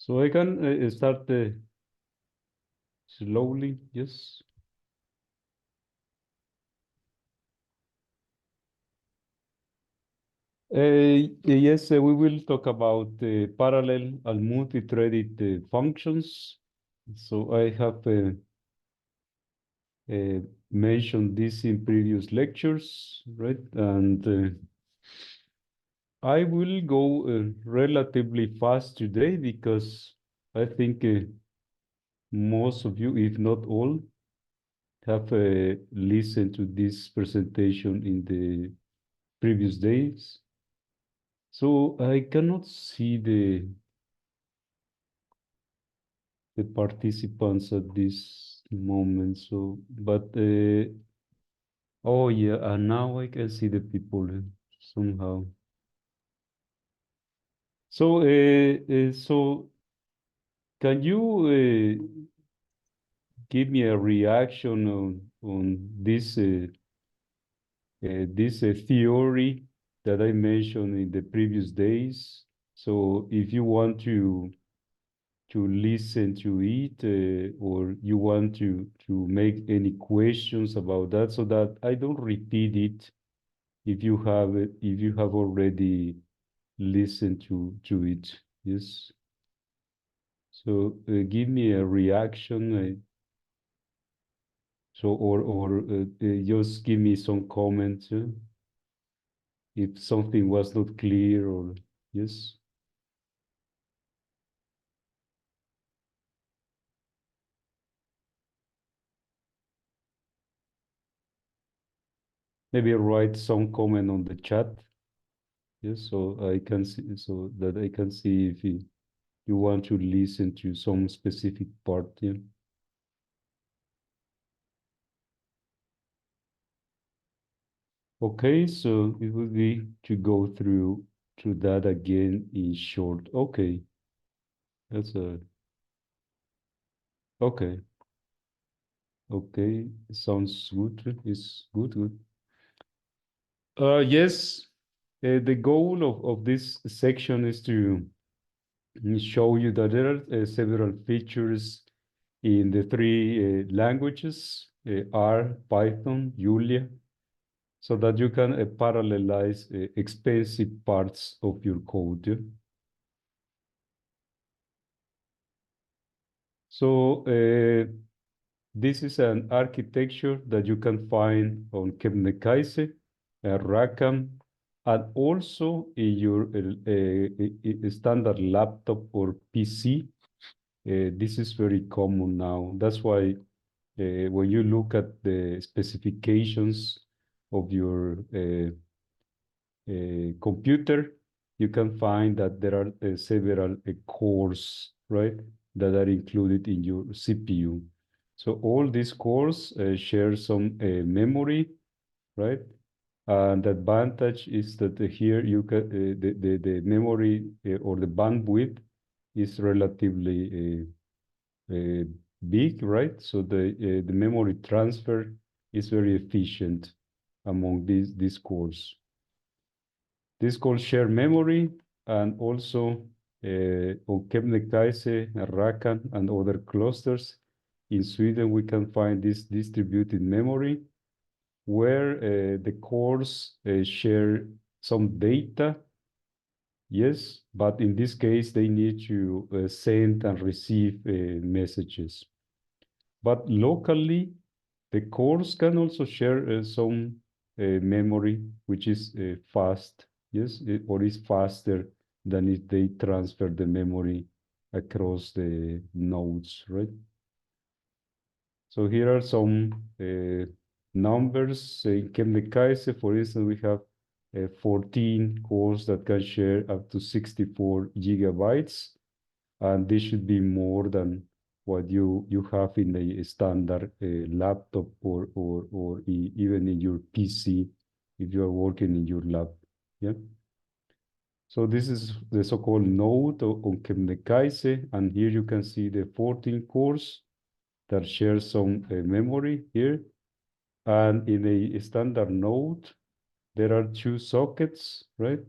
So I can start slowly, yes. Yes, we will talk about parallel and multi-threaded functions. So I have uh, mentioned this in previous lectures, right? And I will go relatively fast today because I think most of you, if not all, have listened to this presentation in the previous days. So I cannot see the participants at this moment. So, but oh yeah, and now I can see the people somehow. So, so can you give me a reaction on this theory that I mentioned in the previous days? So, if you want to listen to it, or you want to make any questions about that, so that I don't repeat it if you have already listened to it. Yes. So give me a reaction. So or just give me some comments if something was not clear or yes. Maybe write some comment on the chat. Yes, so I can see so that I can see if you want to listen to some specific part. Yeah. Okay, so it would be to go through to that again in short. Okay, that's a okay. Okay, sounds good. It's good, good. Yes, the goal of this section is to show you that there are several features in the three languages, R, Python, Julia, so that you can parallelize expensive parts of your code. Yeah? So this is an architecture that you can find on Kebnekaise, Rackham, and also in your standard laptop or PC. This is very common now. That's why when you look at the specifications of your computer, you can find that there are several cores, right, that are included in your CPU. So all these cores share some memory, right? And the advantage is that here you can the memory or the bandwidth is relatively big, right? So the memory transfer is very efficient among these cores. This called shared memory, and also on Kebnekaise, Rakan, and other clusters. In Sweden, we can find this distributed memory where the cores share some data. Yes, but in this case, they need to send and receive messages. But locally, the cores can also share some memory, which is fast, yes, or is faster than if they transfer the memory across the nodes, right? So here are some numbers. In Kebnekaise, for instance, we have 14 cores that can share up to 64 gigabytes, and this should be more than what you have in a standard laptop or even in your PC if you are working in your lab. Yeah. So this is the so-called node on Kebnekaise, and here you can see the 14 cores that share some memory here. And in a standard node, there are two sockets, right?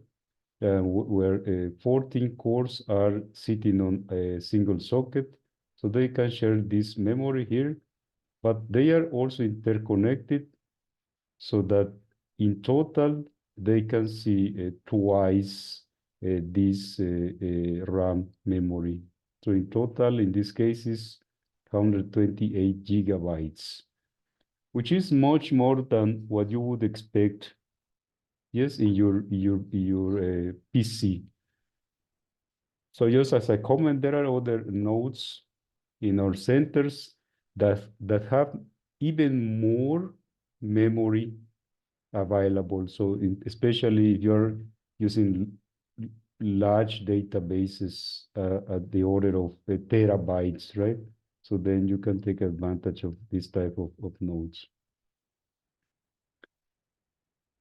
where 14 cores are sitting on a single socket. So they can share this memory here, but they are also interconnected so that in total they can see twice this RAM memory. So in total, in this case, is 128 gigabytes, which is much more than what you would expect, yes, in your PC. So just as a comment, there are other nodes in our centers that have even more memory available. So especially if you're using large databases at the order of terabytes, right? So then you can take advantage of this type of nodes.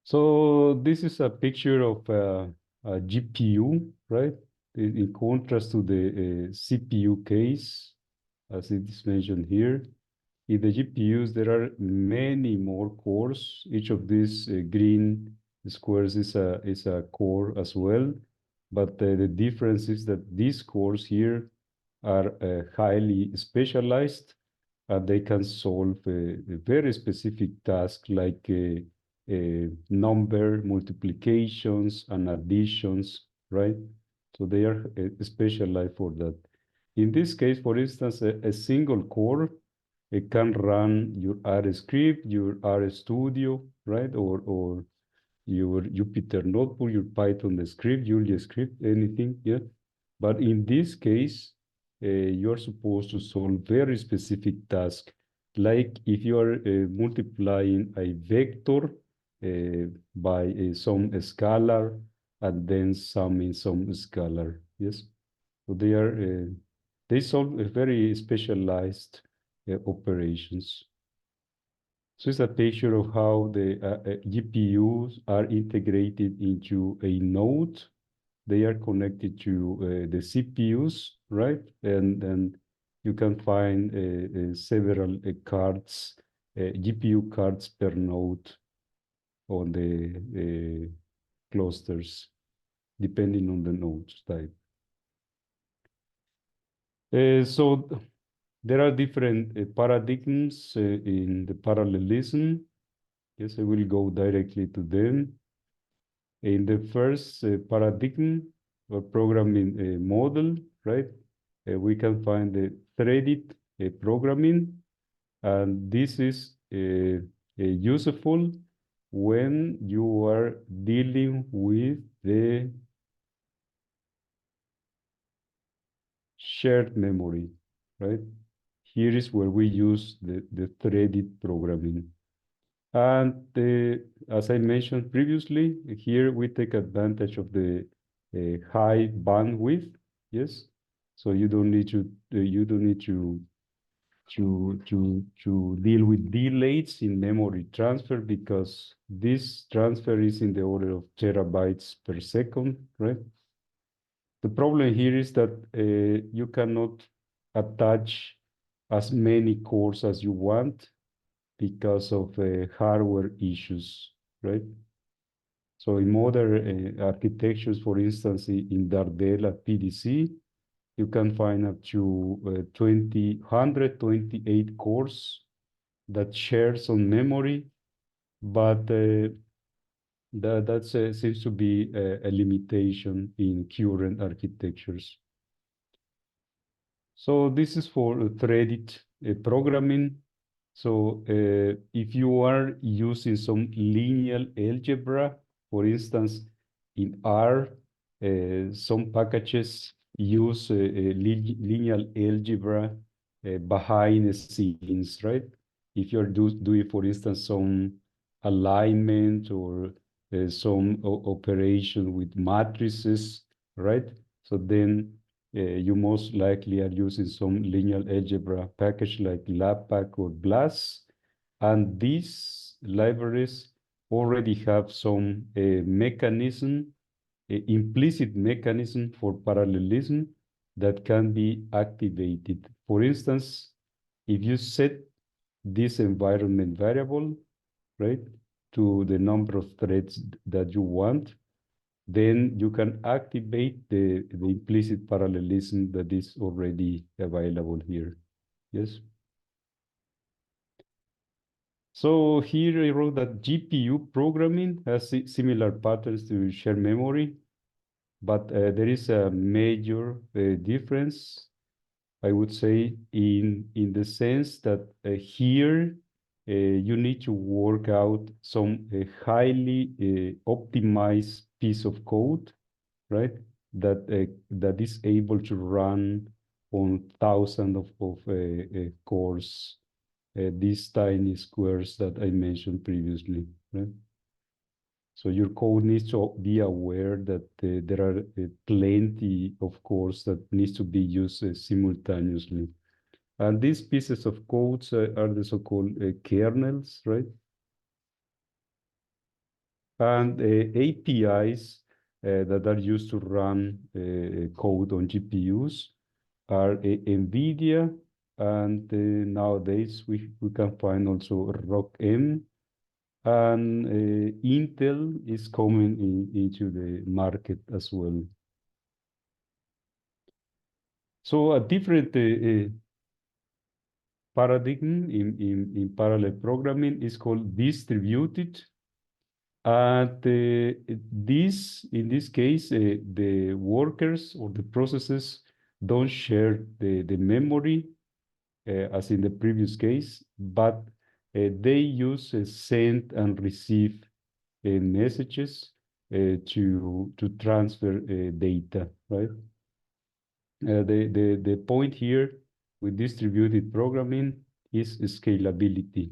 So this is a picture of a GPU, right? In contrast to the CPU case, as it is mentioned here. In the GPUs, there are many more cores. Each of these green squares is a core as well. But the difference is that these cores here are highly specialized, and they can solve a very specific task like number multiplications and additions, right? So they are specialized for that. In this case, for instance, a single core, it can run your R script, your R Studio, right? Or your Jupyter Notebook, your Python script, Julia script, anything, yeah. But in this case, you're supposed to solve very specific task. Like if you are multiplying a vector by some scalar and then summing some scalar, yes. So they solve a very specialized operations. So it's a picture of how the GPUs are integrated into a node. They are connected to the CPUs, right? And then you can find several cards, GPU cards per node on the clusters, depending on the node type. So there are different paradigms in the parallelism. Yes, I will go directly to them. In the first paradigm or programming model, right, we can find the threaded programming, and this is useful when you are dealing with the shared memory, right? Here is where we use the threaded programming. And as I mentioned previously, here we take advantage of the high bandwidth. Yes, so you don't need to deal with delays in memory transfer because this transfer is in the order of terabytes per second, right? The problem here is that you cannot attach as many cores as you want because of hardware issues, right? So in modern architectures, for instance, in Dardel at PDC, you can find up to 128 cores that share some memory, but that seems to be a limitation in current architectures. So this is for threaded programming. So if you are using some linear algebra, for instance, in R, some packages use linear algebra behind the scenes, right? If you're doing, for instance, some alignment or some operation with matrices, right? So then you most likely are using some linear algebra package like LabPack or BLAS. And these libraries already have some mechanism, implicit mechanism for parallelism that can be activated. For instance, if you set this environment variable, right, to the number of threads that you want, then you can activate the implicit parallelism that is already available here. Yes. So here I wrote that GPU programming has similar patterns to shared memory, but there is a major difference, I would say, in the sense that here you need to work out some highly optimized piece of code, right? That is able to run on thousands of cores, these tiny squares that I mentioned previously, right? So your code needs to be aware that there are plenty of cores that needs to be used simultaneously. And these pieces of codes are the so-called kernels, right? And APIs that are used to run code on GPUs are NVIDIA, and nowadays we can find also ROCm, and Intel is coming into the market as well. So a different paradigm in parallel programming is called distributed. And in this case, the workers or the processes don't share the memory as in the previous case, but they use send and receive messages to transfer data, right? The point here with distributed programming is scalability,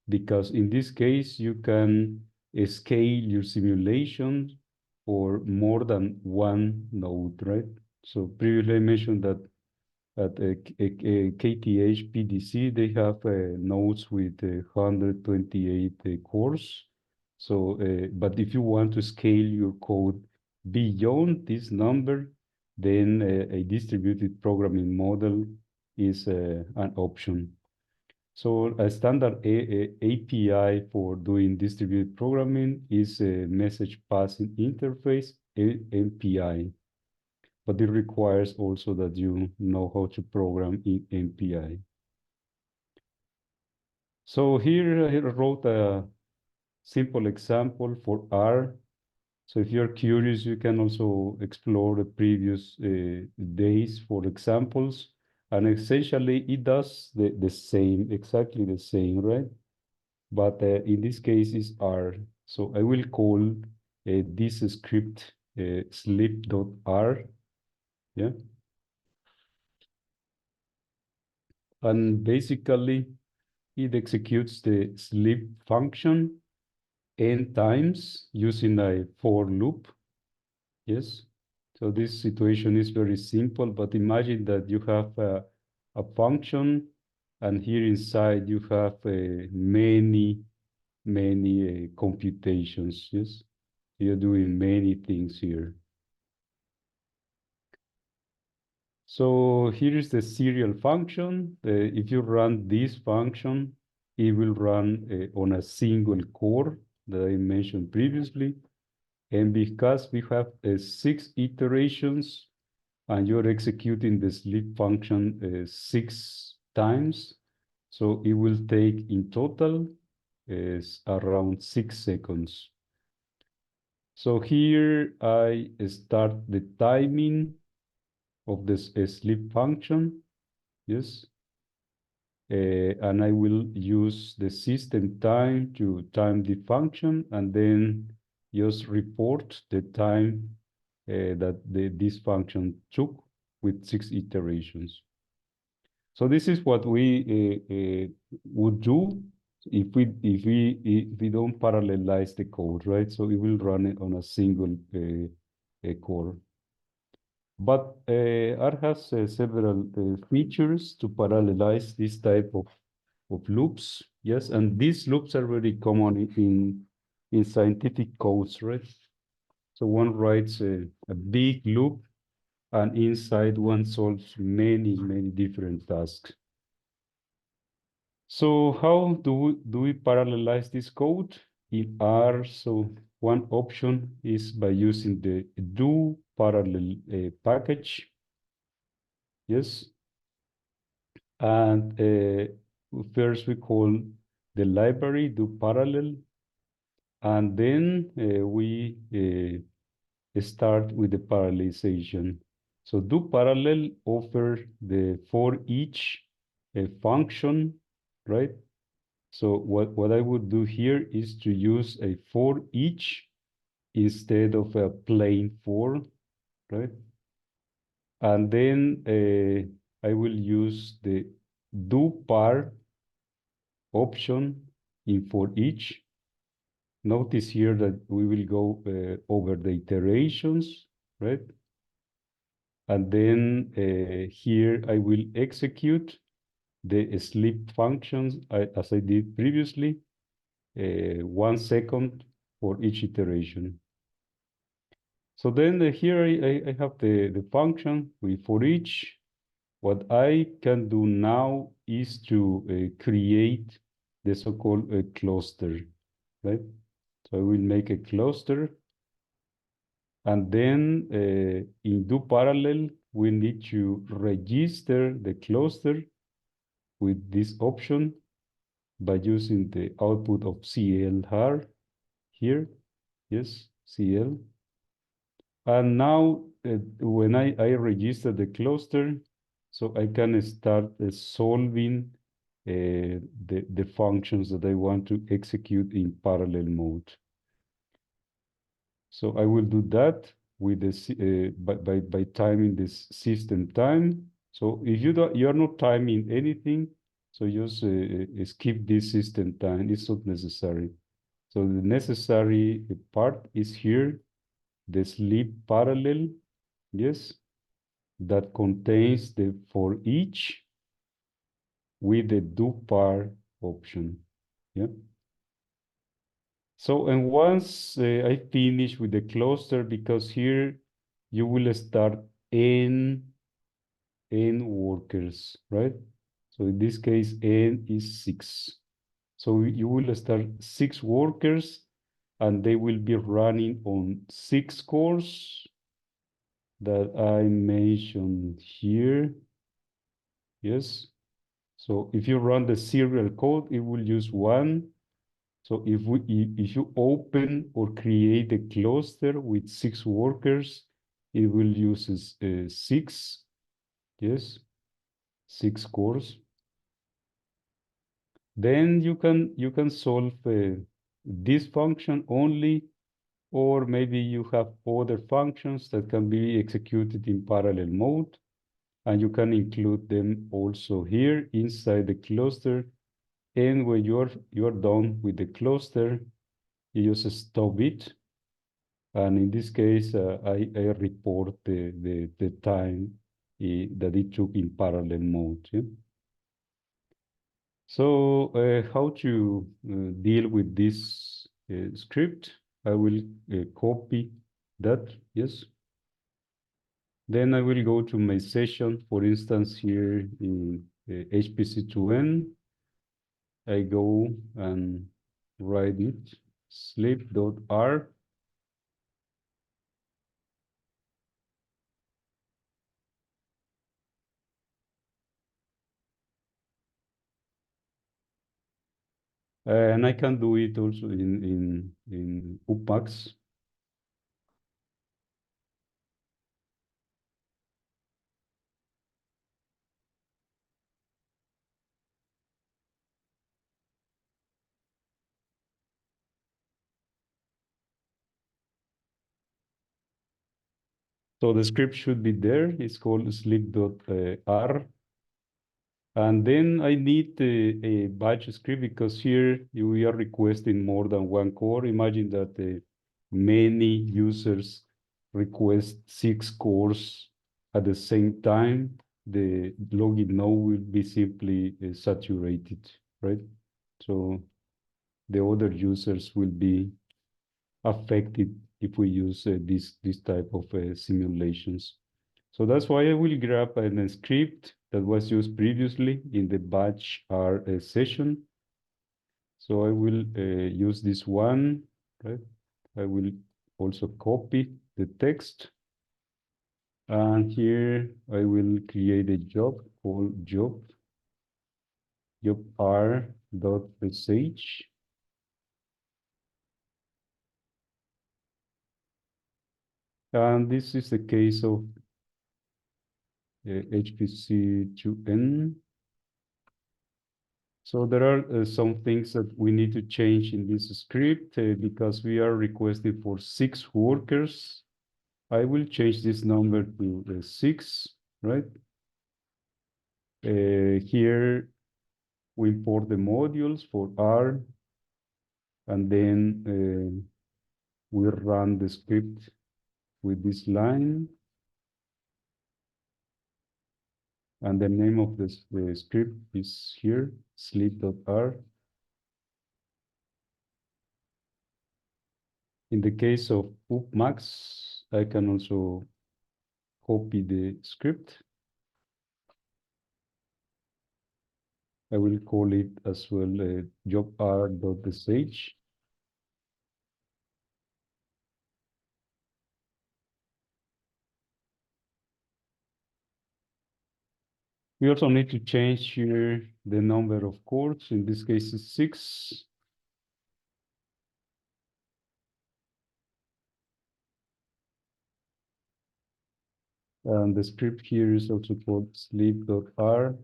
because in this case, you can scale your simulation for more than one node, right? So previously I mentioned that at KTH PDC, they have nodes with 128 cores. So, but if you want to scale your code beyond this number, then a distributed programming model is an option. So a standard API for doing distributed programming is a message passing interface, MPI. But it requires also that you know how to program in MPI. So here I wrote a simple example for R. So if you're curious, you can also explore the previous days for examples. And essentially, it does the same, exactly the same, right? But in this case, is R. So I will call this script sleep.r, yeah? And basically, it executes the sleep function n times using a for loop. Yes. So this situation is very simple, but imagine that you have a function, and here inside you have many computations. Yes. You're doing many things here. So here is the serial function. If you run this function, it will run on a single core that I mentioned previously. And because we have 6 iterations and you're executing the sleep function 6 times, so it will take in total is around 6 seconds. So here I start the timing of this sleep function, yes. And I will use the system time to time the function, and then just report the time that this function took with 6 iterations. So this is what we would do if we don't parallelize the code, right? So it will run it on a single core. But R has several features to parallelize this type of loops. Yes, and these loops are very common in scientific codes, right? So one writes a big loop, and inside one solves many different tasks. So how do we parallelize this code in R? So one option is by using the do parallel package. Yes. And first we call the library do parallel. And then we start with the parallelization. So do parallel offer the for each function, right? So what I would do here is to use a for each instead of a plain for, right? And then I will use the do par option in for each. Notice here that we will go over the iterations, right? And then here I will execute the sleep functions as I did previously, 1 second for each iteration. So then here I have the function with for each. What I can do now is to create the so-called cluster, right? So I will make a cluster. And then in do parallel, we need to register the cluster with this option by using the output of CL here. Yes, CL. And now when I register the cluster, so I can start solving the functions that I want to execute in parallel mode. So I will do that with the by timing this system time. So if you're not timing anything, so just skip this system time. It's not necessary. So the necessary part is here, the sleep parallel, yes, that contains the for each with the do par option. Yeah. So, and once I finish with the cluster, because here you will start n workers, right? So in this case, n is 6. So you will start 6 workers, and they will be running on 6 cores that I mentioned here. Yes. So if you run the serial code, it will use 1. So if you open or create a cluster with 6 workers, it will use 6. Yes, 6 cores. Then you can solve this function only, or maybe you have other functions that can be executed in parallel mode, and you can include them also here inside the cluster. And when you're done with the cluster, you just stop it. And in this case, I report the time that it took in parallel mode. Yeah? So how to deal with this script? I will copy that, yes. Then I will go to my session, for instance, here in HPC2N. I go and write it, sleep.r. And I can do it also in UPAX. So the script should be there. It's called sleep.r. And then I need a batch script because here we are requesting more than 1 core. Imagine that many users request 6 cores at the same time. The login node will be simply saturated, right? So the other users will be affected if we use this type of simulations. So that's why I will grab a script that was used previously in the batch R session. So I will use this one, right? I will also copy the text. And here I will create a job called job r.sh. And this is the case of HPC2N. So there are some things that we need to change in this script because we are requesting for 6 workers. I will change this number to 6, right? Here we import the modules for R, and then we run the script with this line. And the name of the script is here, sleep.r. In the case of upmax, I can also copy the script. I will call it as well job.r.sh. We also need to change here the number of cores. In this case, it's 6. And the script here is also called sleep.r.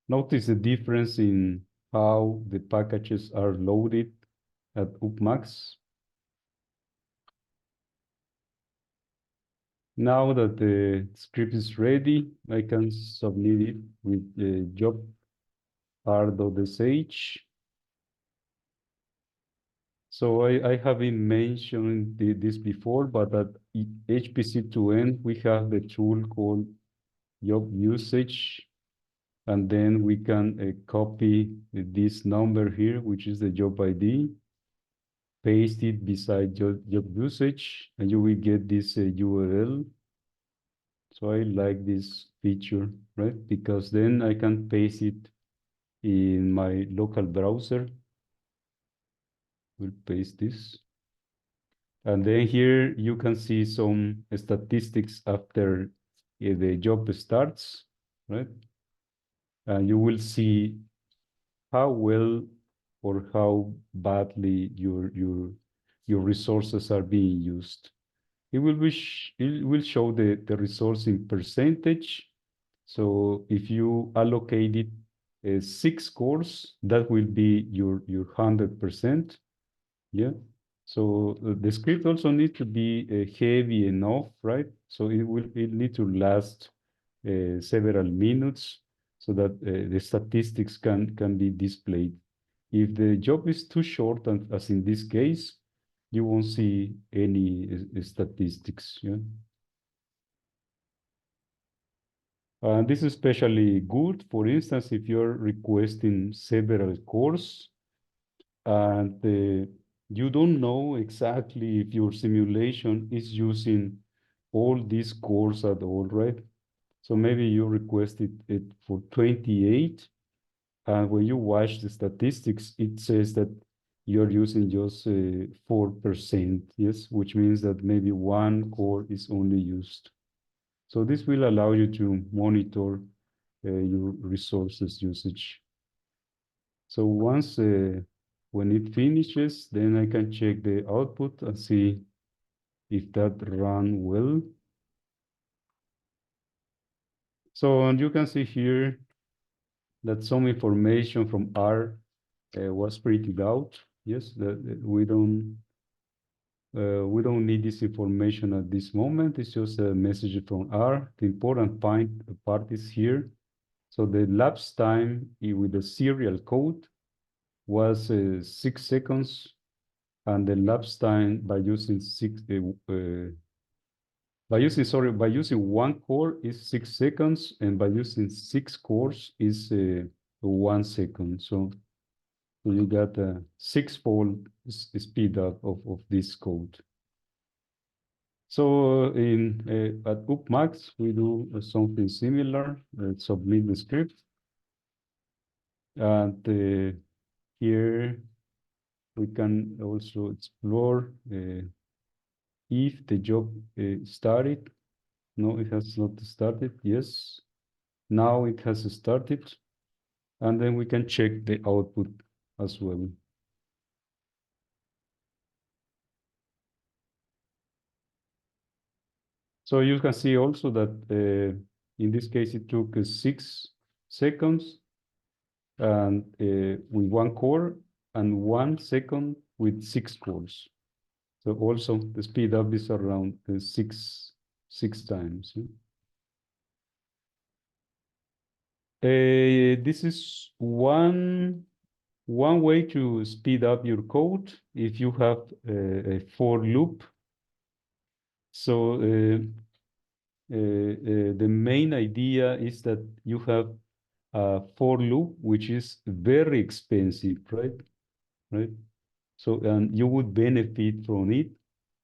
Notice the difference in how the packages are loaded at upmax. Now that the script is ready, I can submit it with the job r.sh. So I haven't mentioned this before, but at HPC2N, we have the tool called job usage. And then we can copy this number here, which is the job ID, paste it beside job usage, and you will get this URL. So I like this feature, right? Because then I can paste it in my local browser. We'll paste this. And then here you can see some statistics after the job starts, right? And you will see how well or how badly your resources are being used. It will show the resource in percentage. So if you allocated 6 cores, that will be your 100%. Yeah. So the script also needs to be heavy enough, right? So it need to last several minutes so that the statistics can be displayed. If the job is too short, and as in this case, you won't see any statistics. Yeah. This is especially good, for instance, if you're requesting several cores and you don't know exactly if your simulation is using all these cores at all, right? So maybe you requested it for 28, and when you watch the statistics, it says that you're using just 4%, yes, which means that maybe 1 core is only used. So this will allow you to monitor your resources usage. So once when it finishes, then I can check the output and see if that ran well. So and you can see here that some information from R was printed out. Yes, that we don't need this information at this moment. It's just a message from R. The important part is here. So the lapse time with the serial code was 6 seconds, and the lapse time by using by using 1 core is 6 seconds, and by using 6 cores is 1 second. So you got a 6-fold speed up of this code. So at upmax, we do something similar. Submit the script, and here we can also explore if the job started. No, it has not started. Yes. Now it has started. And then we can check the output as well. So you can see also that in this case, it took 6 seconds and with 1 core and 1 second with 6 cores. So also the speed up is around six times. This is one way to speed up your code if you have a for loop. So the main idea is that you have a for loop, which is very expensive, right? Right. So, and you would benefit from it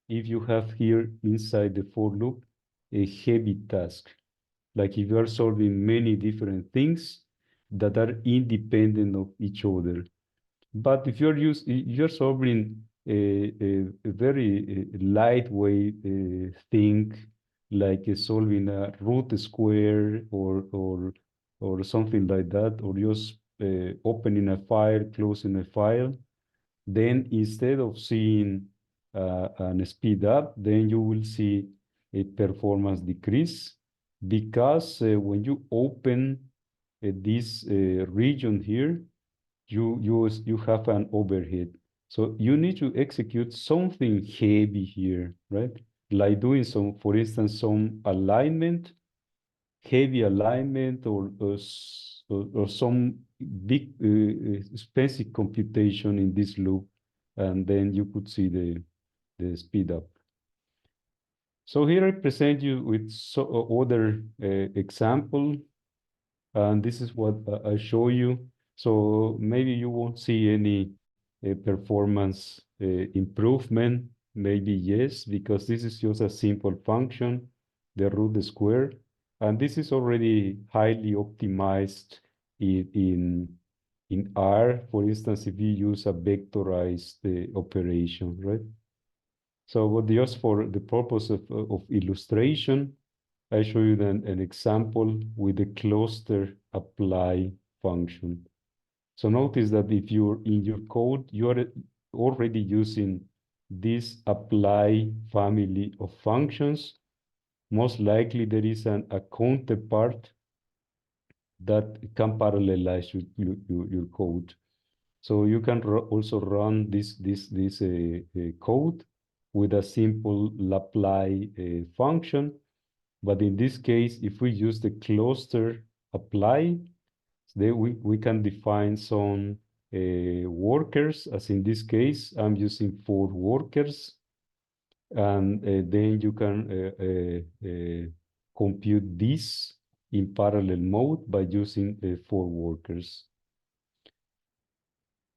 if you have here inside the for loop a heavy task. Like if you are solving many different things that are independent of each other. But if you're solving a very lightweight thing, like solving a root square or something like that, or just opening a file, closing a file, then instead of seeing an speed up, then you will see a performance decrease because when you open this region here, you have an overhead. So you need to execute something heavy here, right? Like doing some, for instance, some alignment, heavy alignment, or some big expensive computation in this loop, and then you could see the speed up. So here I present you with other example, and this is what I show you. So maybe you won't see any performance improvement. Maybe yes, because this is just a simple function, the root square, and this is already highly optimized in R. For instance, if you use a vectorized operation, right? So what just for the purpose of illustration, I show you then an example with the cluster apply function. So notice that if you're in your code, you are already using this apply family of functions. Most likely there is a counterpart that can parallelize your code. So you can also run this code with a simple apply function. But in this case, if we use the cluster apply, then we can define some workers, as in this case, I'm using 4 workers. And then you can compute this in parallel mode by using 4 workers.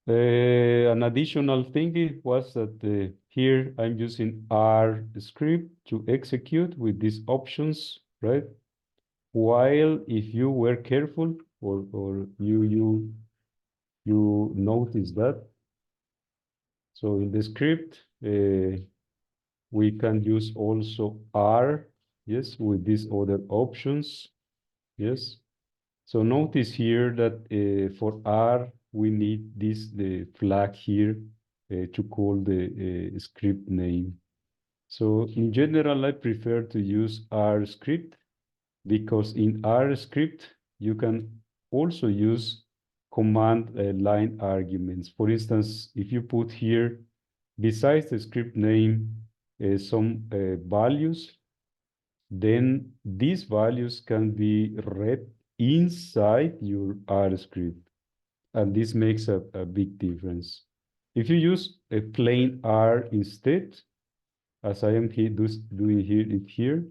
An additional thing was that here I'm using R script to execute with these options, right? While if you were careful or you notice that, so in the script we can use also R, yes, with these other options, yes. So notice here that for R we need the flag here to call the script name. So in general, I prefer to use R script because in R script, you can also use command line arguments. For instance, if you put here, besides the script name, some values, then these values can be read inside your R script. And this makes a big difference. If you use a plain R instead, as I am here doing here,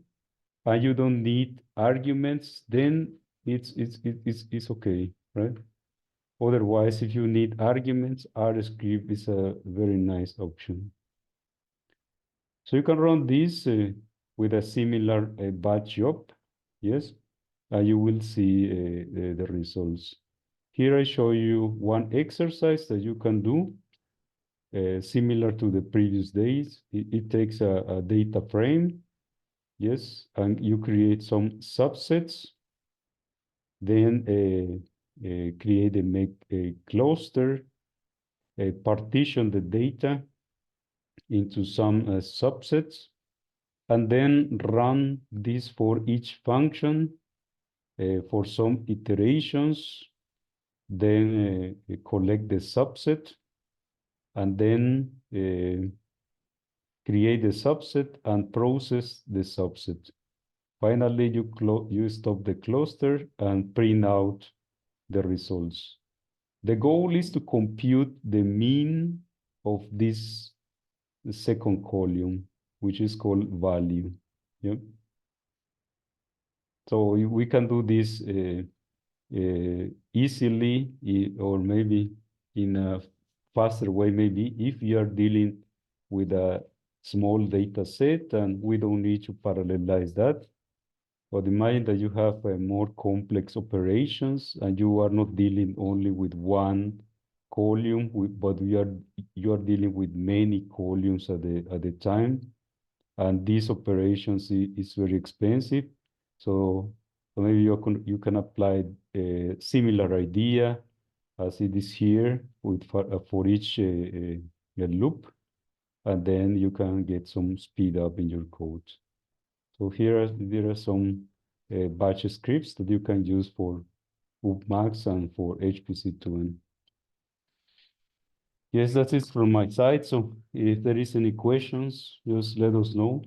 and you don't need arguments, then it's okay, right? Otherwise, if you need arguments, R script is a very nice option. So you can run this with a similar batch job, yes, and you will see the results. Here I show you one exercise that you can do. similar to the previous days. It takes a data frame, yes, and you create some subsets, then create and make a cluster, partition the data into some subsets, and then run this for each function for some iterations, then collect the subset, and then create the subset and process the subset. Finally, you stop the cluster and print out the results. The goal is to compute the mean of this second column, which is called value. Yeah. So we can do this easily, or maybe in a faster way, maybe if you are dealing with a small data set and we don't need to parallelize that. But imagine that you have more complex operations and you are not dealing only with one column, but you are dealing with many columns at the time. And these operations is very expensive. So maybe you can apply a similar idea as it is here with for each loop, and then you can get some speed up in your code. So there are some batch scripts that you can use for Max and for HPC2N. Yes, that's it from my side. So if there is any questions, just let us know.